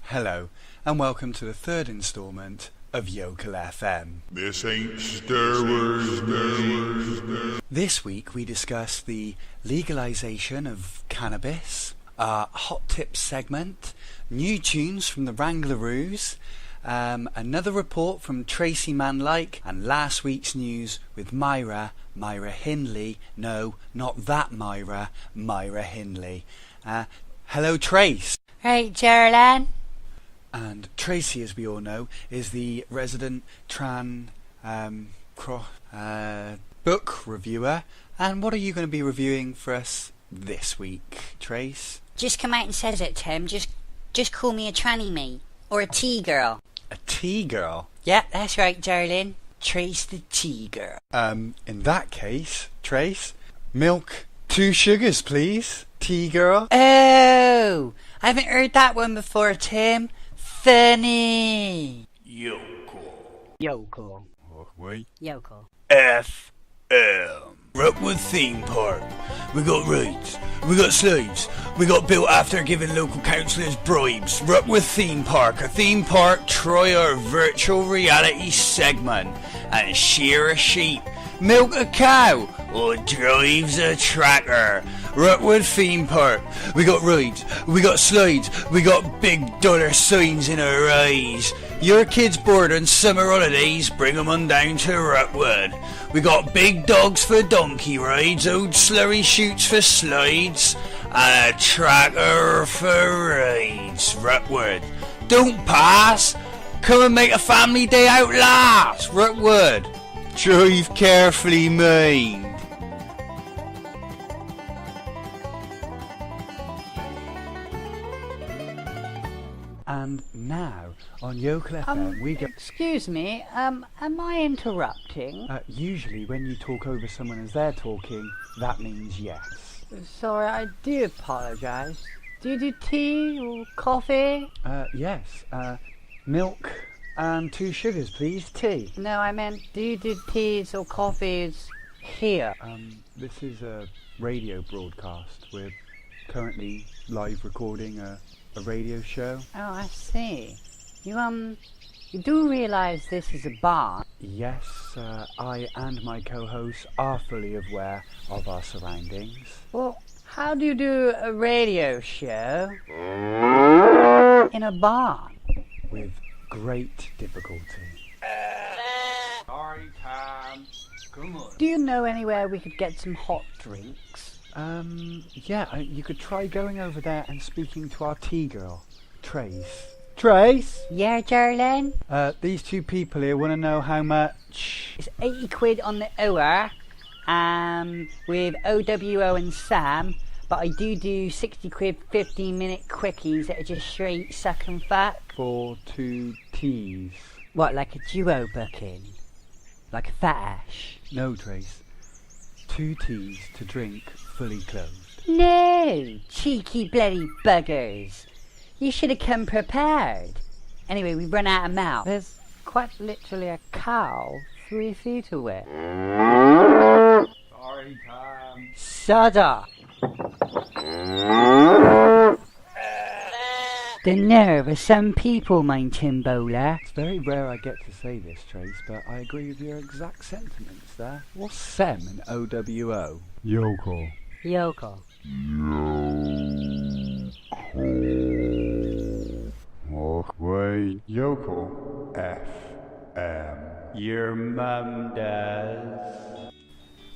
Hello, and welcome to the third instalment of YocalFM. This ain't Star Wars, no. This week we discuss the legalization of cannabis, our hot tips segment, new tunes from the Wrangleroos, another report from Tracy Manliker, and last week's news with Myra Hindley. No, not that Myra Hindley. Hello, Trace. Hey, Geraldine. And Tracy, as we all know, is the resident book reviewer. And what are you going to be reviewing for us this week, Trace? Just come out and says it, Tim. Just call me a tranny mate. Or a tea girl. A tea girl? Yeah, that's right, Geraldine. Trace the tea girl. In that case, Trace, milk, 2 sugars, please. Tea girl. Oh, I haven't heard that one before, Tim. Funny. Yocal. Oh, wait. Yocal. FM. Rookwood Theme Park. We got rides, we got slides, we got built after giving local councillors bribes. Rookwood Theme Park, a theme park, try our virtual reality segment and shear a sheep, milk a cow, or drives a tractor. Rookwood Theme Park. We got rides, we got slides, we got big dollar signs in our eyes. Your kids bored on summer holidays, bring 'em on down to Rookwood. We got big dogs for donkey rides, old slurry chutes for slides, and a tractor for rides. Rookwood. Don't pass. Come and make a family day out last. Rookwood. Drive carefully, mind. And now, on YocalFM, we get... Excuse me, am I interrupting? Usually, when you talk over someone as they're talking, that means yes. Sorry, I do apologise. Do you do tea or coffee? Yes. Milk and 2 sugars, please. Tea. No, I meant, do you do teas or coffees here? This is a radio broadcast. We're currently live recording a radio show. Oh, I see. You do realise this is a bar? Yes, I and my co-hosts are fully aware of our surroundings. Well, how do you do a radio show in a bar? With great difficulty. Sorry, Tom. Come on. Do you know anywhere we could get some hot drinks? Yeah, you could try going over there and speaking to our tea girl, Trace. Trace? Yeah, Geraldine? These 2 people here want to know how much... It's 80 quid on the hour, with OWO and Sam, but I do 60 quid 15-minute quickies that are just straight suck and fuck. For 2 teas. What, like a duo booking? Like a fat ash? No, Trace. 2 teas to drink fully clothed. No, cheeky bloody buggers. You should have come prepared. Anyway, we run out of mouth. There's quite literally a cow 3 feet away. Sorry, Tom. Shut up. The nerve of some people, mein Timbola. It's very rare I get to say this, Trace, but I agree with your exact sentiments there. What's SEM and OWO? Yocal. Yocal. Wait. Yocal FM. Your mum does.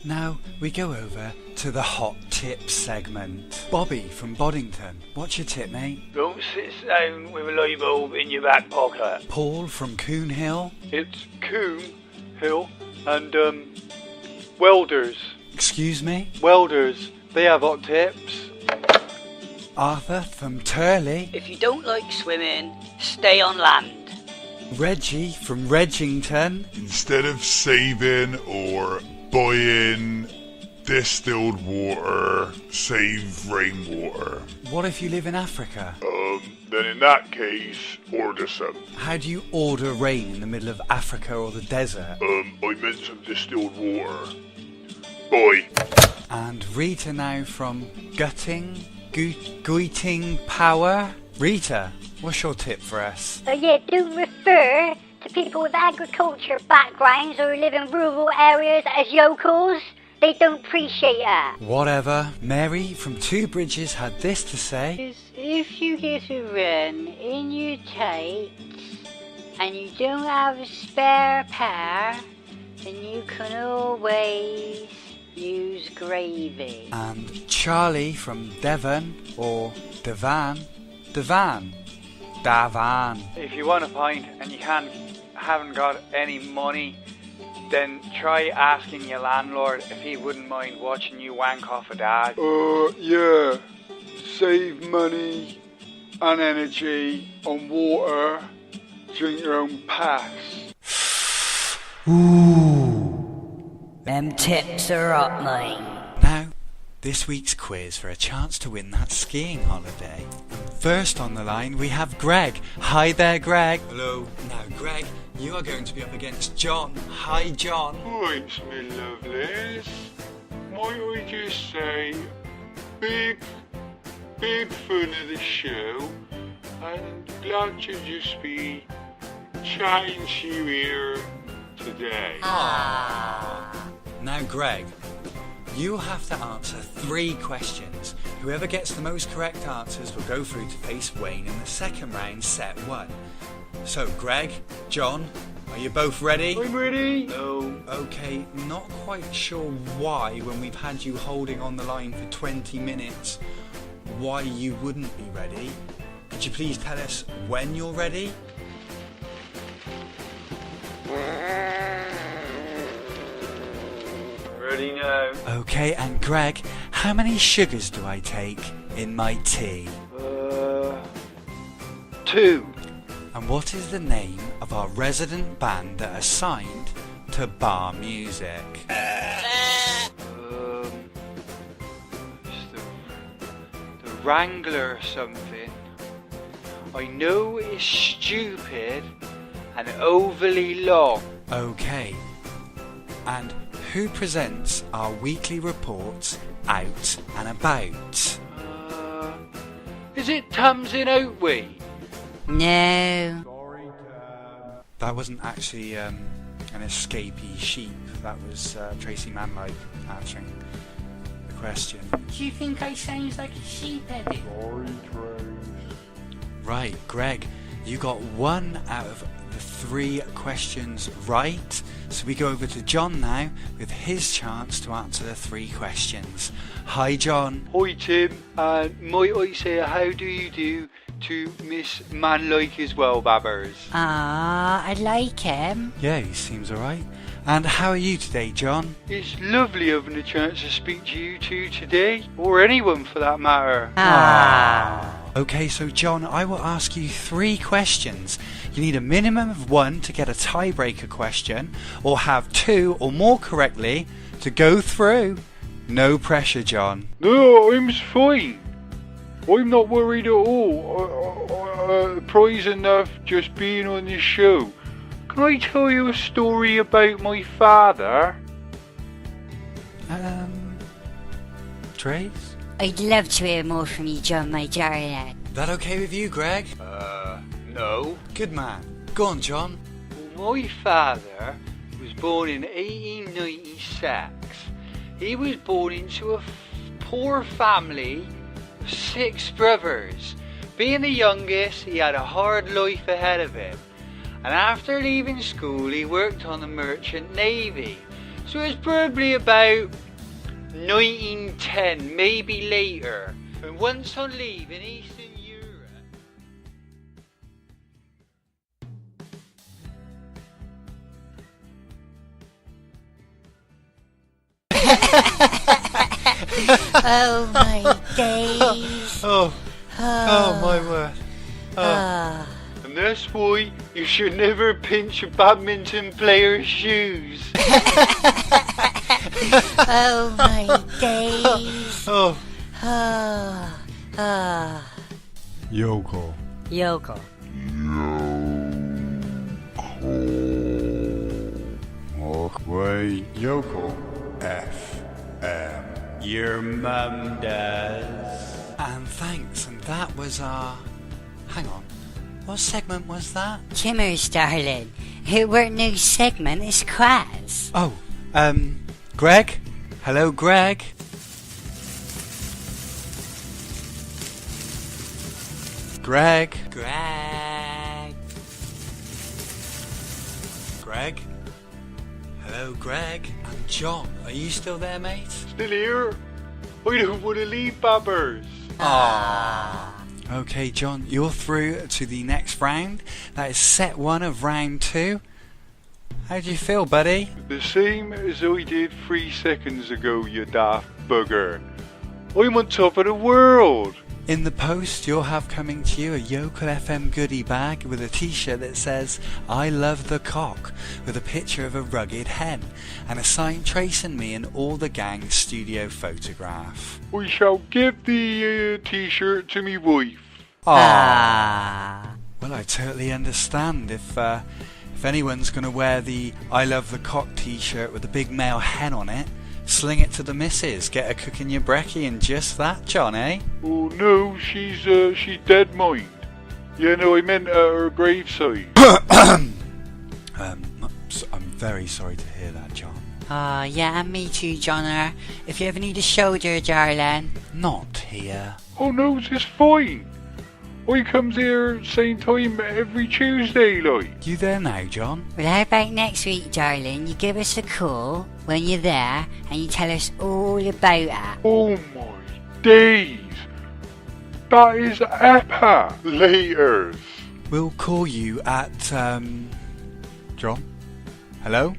Now we go over to the hot tip segment. Bobby from Boddington, what's your tip, mate? Don't sit down with a light bulb in your back pocket. Paul from Coon Hill. It's Coon Hill and welders. Excuse me? Welders, they have hot tips. Arthur from Turley. If you don't like swimming, stay on land. Reggie from Reggington. Instead of saving or buying distilled water, save rainwater. What if you live in Africa? Then in that case, order some. How do you order rain in the middle of Africa or the desert? I meant some distilled water. Bye. And Rita now from Gutting Power. Rita, what's your tip for us? Yeah, don't refer to people with agriculture backgrounds or who live in rural areas as yokels. They don't appreciate that. Whatever. Mary from Two Bridges had this to say. If you get a run in your tights and you don't have a spare pair, then you can always use gravy. And Charlie from Devon, or Davan. If you want a pint and you haven't got any money, then try asking your landlord if he wouldn't mind watching you wank off a dad. Yeah. Save money and energy on water. Drink your own pass. Them tips are up, mate. Now, this week's quiz for a chance to win that skiing holiday. First on the line we have Greg. Hi there, Greg. Hello. Now, Greg, you are going to be up against John. Hi, John. Right, my lovelies. Might I just say, big fan of the show, and glad to just be chatting to you here today. Now, Greg, you have to answer 3 questions. Whoever gets the most correct answers will go through to face Wayne in the second round, set 1. So, Greg, John, are you both ready? I'm ready. No. Okay, not quite sure why, when we've had you holding on the line for 20 minutes, why you wouldn't be ready. Could you please tell us when you're ready? Ready now? Okay, and Greg, how many sugars do I take in my tea? 2. And what is the name of our resident band that are signed to bar music? It's the Wrangler or something. I know it's stupid and overly long. Okay. And who presents our weekly reports Out and About? Is it Tamsin Oatway? No. That wasn't actually an escapee sheep. That was Tracy Manliker answering the question. Do you think I sound like a sheep, Eddie? Right, Greg, you got 1 out of the 3 questions right. So we go over to John now with his chance to answer the 3 questions. Hi, John. Hi Tim, and might I say how do you do to Miss Manliker as well, Babbers? I like him. Yeah, he seems alright. And how are you today, John? It's lovely having a chance to speak to you two today, or anyone for that matter. Okay, so John, I will ask you 3 questions. You need a minimum of 1 to get a tiebreaker question, or have 2 or more correctly to go through. No pressure, John. No, I'm fine. I'm not worried at all. Prize enough just being on this show. Can I tell you a story about my father? Trace? I'd love to hear more from you, John, my darling. That okay with you, Greg? No. Good man. Go on, John. Well, my father was born in 1896. He was born into a poor family of 6 brothers. Being the youngest, he had a hard life ahead of him. And after leaving school, he worked on the Merchant Navy. So it was probably about 1910, maybe later. And once on leave in Eastern Europe... Oh my days. Oh my word. And that's why you should never pinch a badminton player's shoes. Oh my days. Yokel. Yokel. Wait, Yokel FM. Your mum does. And thanks, and that was our What segment was that? Chimmers, darling. It weren't no segment, it's class. Oh, Greg? Hello, Greg? Greg? Greg? Greg? Hello, Greg? And John, are you still there, mate? Still here? I don't want to leave, Babbers. Okay, John, you're through to the next round. That is set 1 of round 2. How do you feel, buddy? The same as I did 3 seconds ago, you daft bugger. I'm on top of the world. In the post, you'll have coming to you a YocalFM goodie bag with a t-shirt that says, I love the cock, with a picture of a rugged hen, and a sign tracing me and all the gang's studio photograph. I shall give the t-shirt to me wife. Well, I totally understand. If anyone's going to wear the I love the cock t-shirt with a big male hen on it, sling it to the missus, get her cooking your brekkie and just that, John, eh? Oh no, she's dead mind. Yeah, no, I meant her graveside. I'm very sorry to hear that, John. Yeah, and me too, Johnner. If you ever need a shoulder, darling. Not here. Oh no, it's fine. I comes here same time every Tuesday, like. You there now, John? Well, how about next week, darling? You give us a call when you're there and you tell us all about it. Oh my days. That is epic. Later. We'll call you at, John? Hello?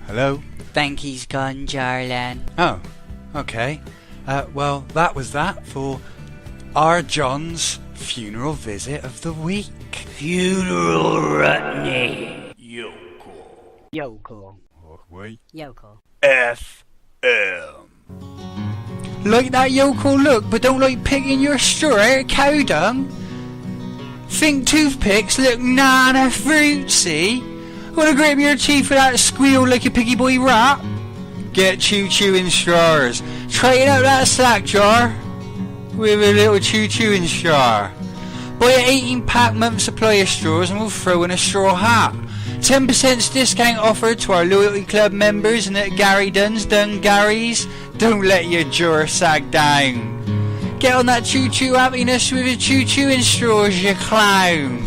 Hello? Think he's gone, darling. Oh, okay. Well, that was that for our John's funeral visit of the week. Funeral Rutney. Yocal. Yocal. Oh, wait. Yocal. FM. Like that, Yocal, look, but don't like picking your straw out of cow dung. Think toothpicks look nana fruitsy. Wanna grip your teeth with that squeal like a piggy boy rat? Get chewing straws. Trade out that slack jar with a little chewing straw. Buy an 18-pack month supply of straws and we'll throw in a straw hat. 10% discount offered to our loyalty club members and at Gary Dunn's Dun Gary's. Don't let your jaw sag down. Get on that choo-choo happiness with your chewing straws, you clown.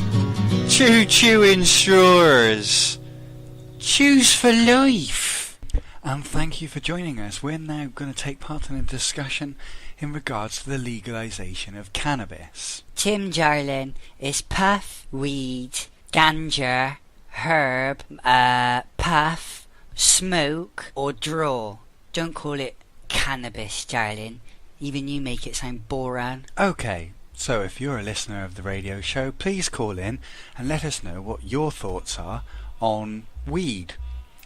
Chewing straws. Choose for life. And thank you for joining us. We're now going to take part in a discussion in regards to the legalisation of cannabis. Tim, darling, is puff, weed, ganja, herb, puff, smoke, or draw. Don't call it cannabis, darling. Even you make it sound boring. Okay, so if you're a listener of the radio show, please call in and let us know what your thoughts are on weed,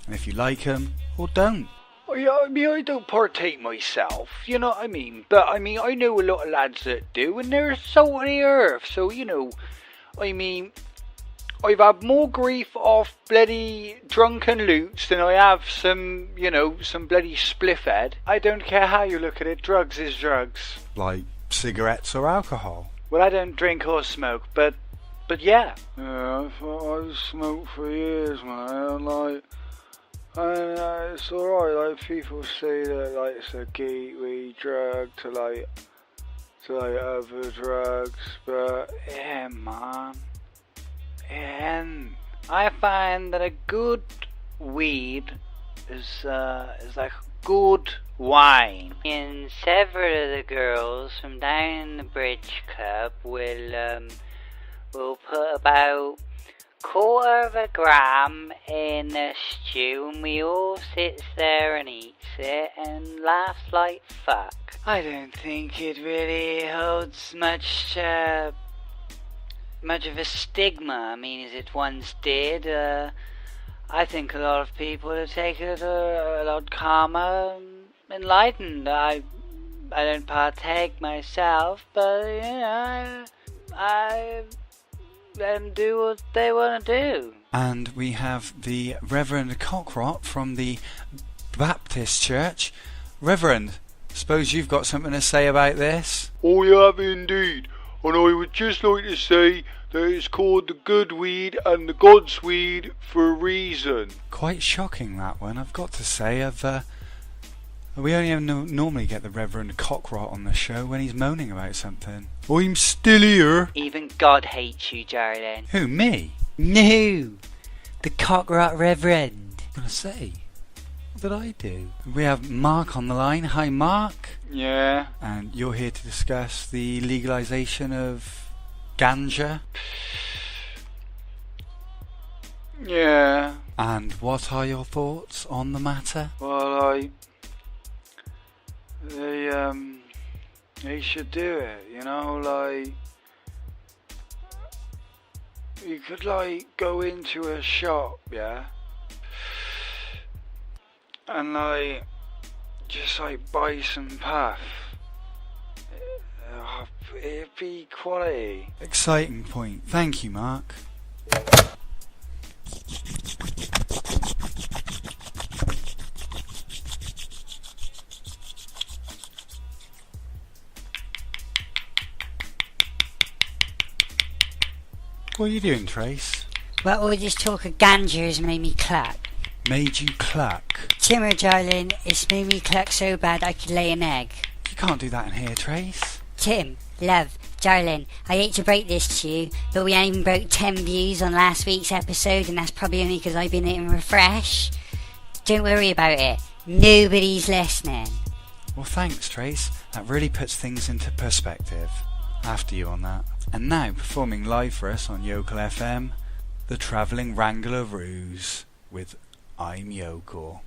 and if you like them or don't. I mean, I don't partake myself, you know what I mean? But, I mean, I know a lot of lads that do, and they're salt of the earth. So, you know, I mean, I've had more grief off bloody drunken loots than I have some, you know, some bloody spliff head. I don't care how you look at it, drugs is drugs. Like cigarettes or alcohol? Well, I don't drink or smoke, but yeah. Yeah, I thought I've smoked for years, man, like... And it's alright, like people say that like it's a gateway drug to like other drugs, but yeah, man. And I find that a good weed is like good wine. And several of the girls from down the bridge club will put about 1/4 gram in a stew, and we all sits there and eats it and laughs like fuck. I don't think it really holds much of a stigma, I mean, as it once did. I think a lot of people have taken it a lot calmer, enlightened. I don't partake myself, but you know, I let them do what they want to do. And we have the Reverend Cockrot from the Baptist Church. Reverend, suppose you've got something to say about this? Oh, you have indeed. and I would just like to say that it's called the good weed and the God's weed for a reason. Quite shocking, that one, I've got to say. We only normally get the Reverend Cockrot on the show when he's moaning about something. I'm still here. Even God hates you, darling. Who, me? No, the Cockrot Reverend. I'm gonna say, what did I do? We have Mark on the line. Hi, Mark. Yeah. And you're here to discuss the legalisation of ganja. Yeah. And what are your thoughts on the matter? Well, they should do it, you know, like, you could, like, go into a shop, yeah, and, like, just, like, buy some puff. It'd be quality. Exciting point. Thank you, Mark. What are you doing, Trace? Well, all this talk of ganja has made me cluck. Made you cluck? Timmer, darling, it's made me cluck so bad I could lay an egg. You can't do that in here, Trace. Tim, love, darling, I hate to break this to you, but we ain't even broke 10 views on last week's episode, and that's probably only because I've been hitting refresh. Don't worry about it. Nobody's listening. Well, thanks, Trace. That really puts things into perspective. After you on that. And now, performing live for us on YocalFM, the Travelling Wrangler Ruse with I'm Yocal.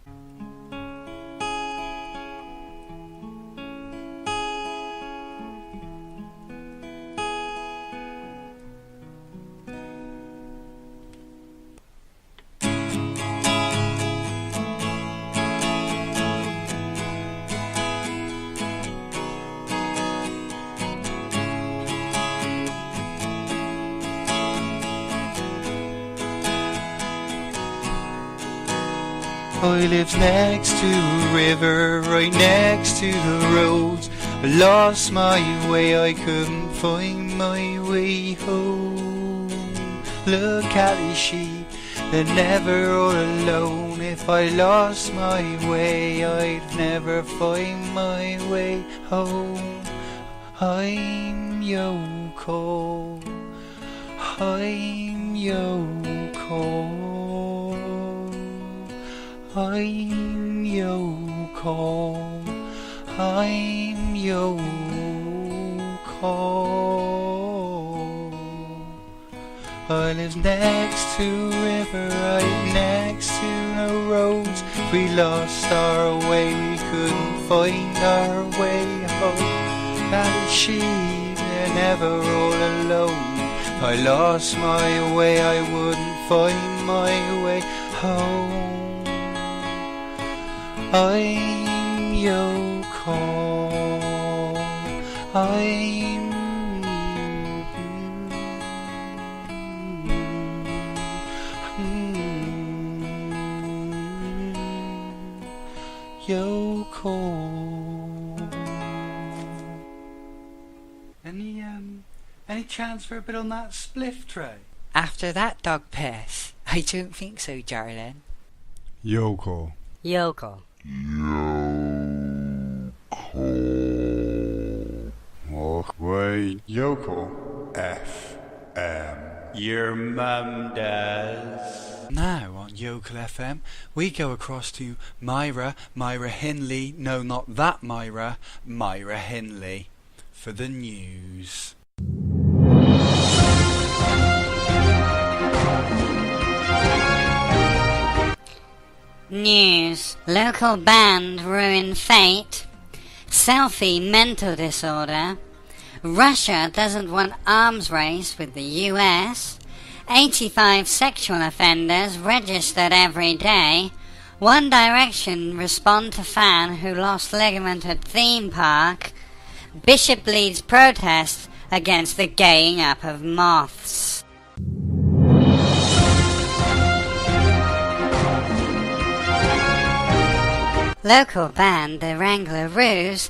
I lives next to a river, right next to the roads. I lost my way, I couldn't find my way home. Look at these sheep, they're never all alone. If I lost my way, I'd never find my way home. I'm Yocal, I'm Yocal. I'm Yocal, I'm Yocal. I live next to a river, right next to no roads. We lost our way, we couldn't find our way home. That is sheep, they're never all alone. If I lost my way, I wouldn't find my way home. I'm Yocal, I'm Yocal. Any chance for a bit on that spliff tray? After that dog piss, I don't think so, darling. Yocal. Yocal. Oh, wait. Yocal FM. Your mum does. Now on Yocal FM, we go across to Myra Hindley. No, not that Myra Hindley, for the news. News. Local band ruin fate. Selfie mental disorder. Russia doesn't want arms race with the US. 85 sexual offenders registered every day. One Direction respond to fan who lost ligament at theme park. Bishop leads protest against the gaying up of moths. Local band The Wrangler Ruse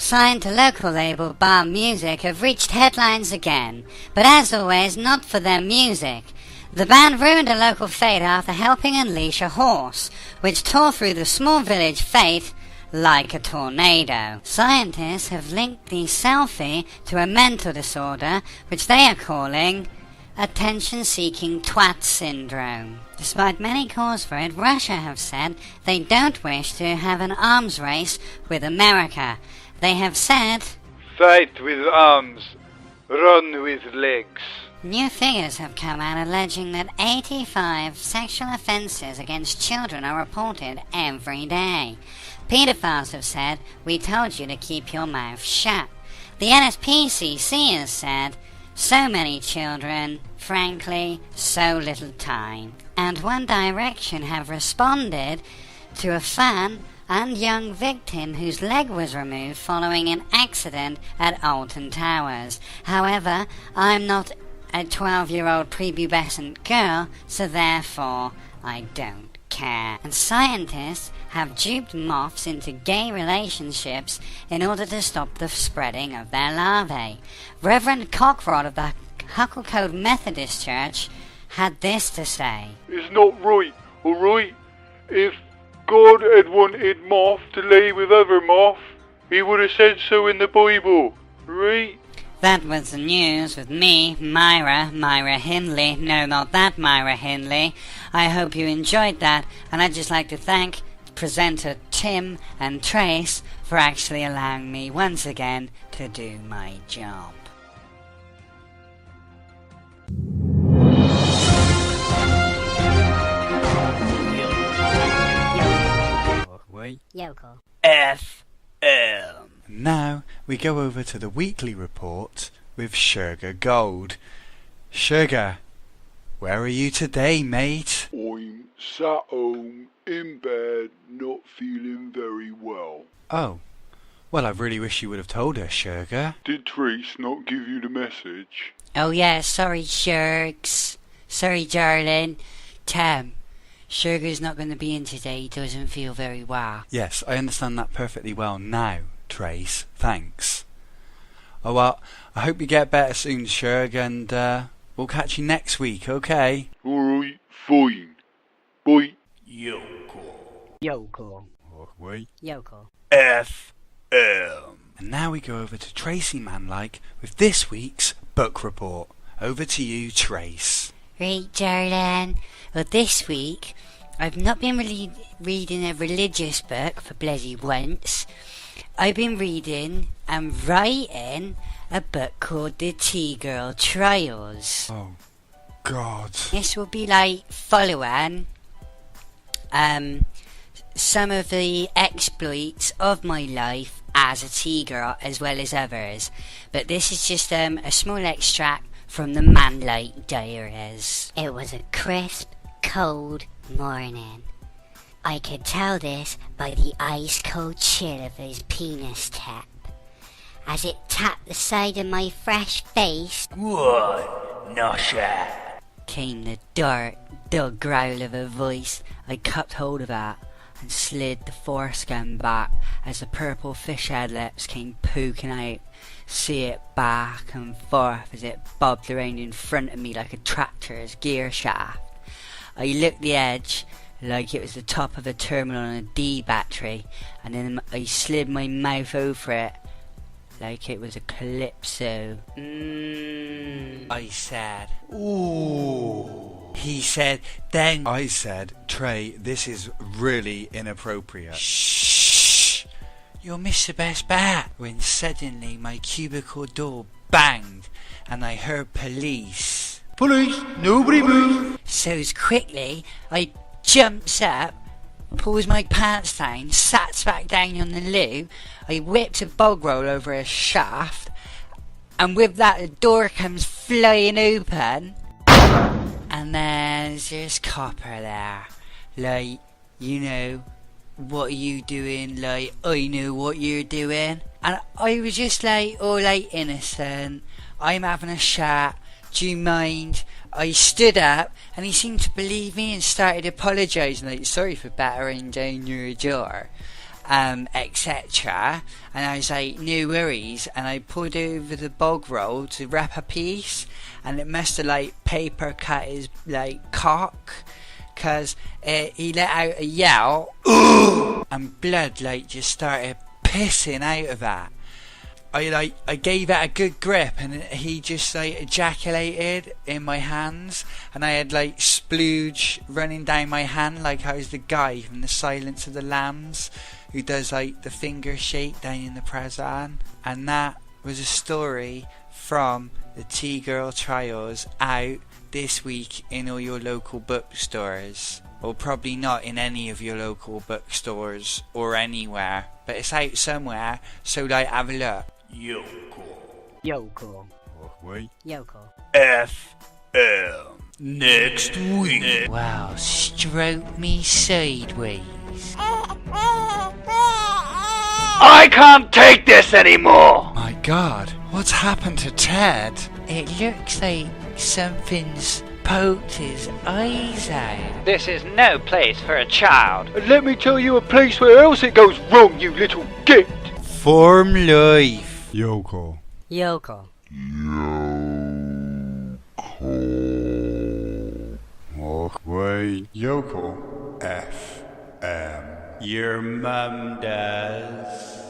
Signed to local label Bar Music have reached headlines again, but as always, not for their music. The band ruined a local fete after helping unleash a horse, which tore through the small village fete like a tornado. Scientists have linked the selfie to a mental disorder, which they are calling attention-seeking twat syndrome. Despite many calls for it, Russia have said they don't wish to have an arms race with America. They have said, "Fight with arms, run with legs." New figures have come out alleging that 85 sexual offences against children are reported every day. Paedophiles have said, "We told you to keep your mouth shut." The NSPCC has said, "So many children, frankly, so little time." And One Direction have responded to a fan and young victim whose leg was removed following an accident at Alton Towers. However, I'm not a 12-year-old prepubescent girl, so therefore I don't care. And scientists have duped moths into gay relationships in order to stop the spreading of their larvae. Reverend Cockrod of the Hucklecode Methodist Church had this to say. "It's not right, alright? If God had wanted moth to lay with other moth, he would have said so in the Bible, right?" That was the news with me, Myra Hindley. No, not that Myra Hindley. I hope you enjoyed that, and I'd just like to thank presenter Tim and Trace for actually allowing me once again to do my job. Yokel. FM. Now we go over to the weekly report with Sugar Gold. Sugar, where are you today, mate? "I'm sat home in bed, not feeling very well." Oh, well, I really wish you would have told us, Sugar. "Did Trace not give you the message?" Oh yeah, sorry Shurgs. Sorry darling. Tam, Sugar's not going to be in today, he doesn't feel very well. Yes, I understand that perfectly well now, Trace. Thanks. Oh well, I hope you get better soon, Shurg, and we'll catch you next week, okay? "Alright, fine. Bye." Yocal. Yokel. Wait. Yokel. FM. And now we go over to Tracy Manlike with this week's book report. Over to you, Trace. Right, darling. Well, this week, I've not been really reading a religious book for bloody once. I've been reading and writing a book called The T-Girl Trials. Oh, God. This will be like following some of the exploits of my life as a T-girl as well as others. But this is just a small extract from the Manliker diaries. It was a crisp, cold morning. I could tell this by the ice-cold chill of his penis tap. As it tapped the side of my fresh face, What? Nasha. Came the dark, dull growl of a voice. I cupped hold of that and slid the foreskin back as the purple fish-head lips came poking out. See it back and forth as it bobbed around in front of me like a tractor's gear shaft. I looked the edge like it was the top of a terminal on a D battery, and then I slid my mouth over it like it was a calypso. I said. Ooh. He said, then I said, Trey, this is really inappropriate. Shh! You'll miss the best part. When suddenly my cubicle door banged and I heard police. Police! Nobody move! So as quickly, I jumps up, pulls my pants down, sats back down on the loo, I whips a bog roll over a shaft, and with that the door comes flying open, and there's this copper there, like, you know, what are you doing, like, I know what you're doing, and I was just like, oh, like, innocent, I'm having a chat, do you mind? I stood up and he seemed to believe me and started apologising, like, sorry for battering down your door. etc. And I was like, no worries. And I pulled over the bog roll to wrap a piece, and it must have like paper cut his like cock, cause he let out a yell, and blood like just started pissing out of that. I gave it a good grip, and he just like ejaculated in my hands, and I had like splooge running down my hand like I was the guy from the Silence of the Lambs who does like the finger shake down in the prison. And that was a story from the T-Girl Trials, out this week in all your local bookstores. Well, probably not in any of your local bookstores or anywhere, but it's out somewhere, so like have a look. Yocal. Yocal. FM. Next week. Wow, stroke me sideways. I can't take this anymore! My God, what's happened to Ted? It looks like something's poked his eyes out. This is no place for a child. And let me tell you a place where else it goes wrong, you little git! Form life. Yocal. Yocal. Yocal FM. Your mum does.